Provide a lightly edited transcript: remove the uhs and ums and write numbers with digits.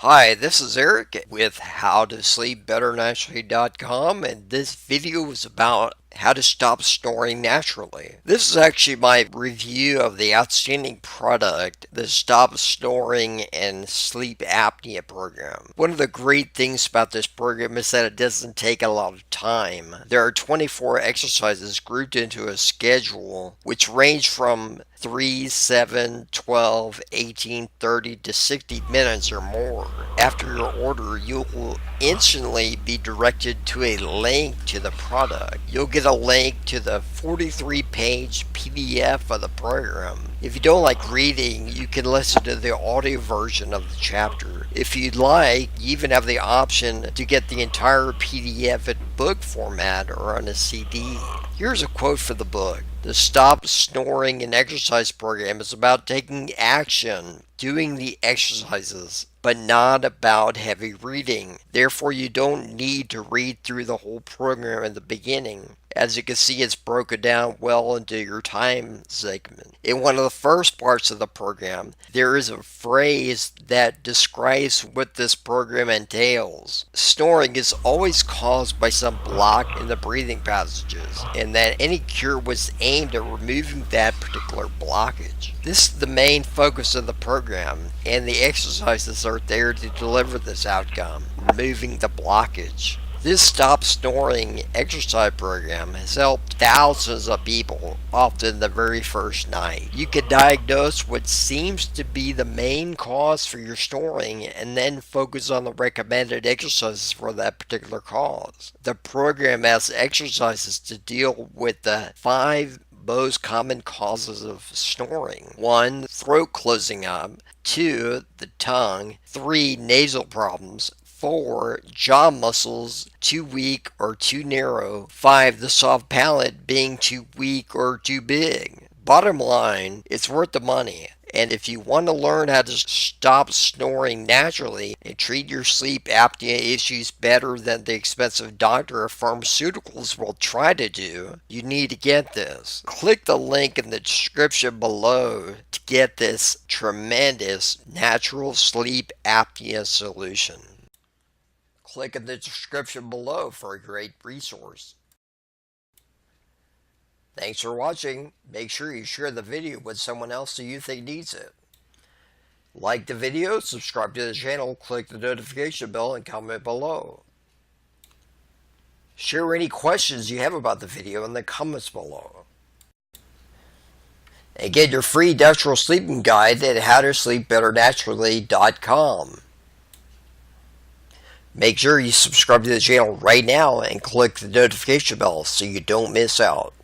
Hi, this is Eric with HowToSleepBetterNaturally.com, and this video is about how to stop snoring naturally. This is actually my review of the outstanding product, the Stop Snoring and Sleep Apnea program. One of the great things about this program is that it doesn't take a lot of time. There are 24 exercises grouped into a schedule which range from 3, 7, 12, 18, 30 to 60 minutes or more. After your order, you will instantly be directed to a link to the product. You'll get a link to the 43-page PDF of the program. If you don't like reading, you can listen to the audio version of the chapter. If you'd like, you even have the option to get the entire PDF in book format or on a CD. Here's a quote for the book. The Stop Snoring and Exercise Program is about taking action, doing the exercises, but not about heavy reading. Therefore, you don't need to read through the whole program in the beginning. As you can see, it's broken down well into your time segment. In one of the first parts of the program, there is a phrase that describes what this program entails. Snoring is always caused by some block in the breathing passages, and that any cure was aimed at removing that particular blockage. This is the main focus of the program, and the exercises are there to deliver this outcome, removing the blockage. This Stop Snoring exercise program has helped thousands of people, often the very first night. You can diagnose what seems to be the main cause for your snoring and then focus on the recommended exercises for that particular cause. The program has exercises to deal with the 5 most common causes of snoring. 1. Throat closing up. 2. The tongue. 3. Nasal problems. 4. Jaw muscles too weak or too narrow. 5. The soft palate being too weak or too big. Bottom line, it's worth the money. And if you want to learn how to stop snoring naturally and treat your sleep apnea issues better than the expensive doctor or pharmaceuticals will try to do, you need to get this. Click the link in the description below to get this tremendous natural sleep apnea solution. Click in the description below for a great resource. Thanks for watching. Make sure you share the video with someone else who you think needs it. Like the video, subscribe to the channel, click the notification bell, and comment below. Share any questions you have about the video in the comments below. And get your free natural sleeping guide at HowToSleepBetterNaturally.com. Make sure you subscribe to the channel right now and click the notification bell so you don't miss out.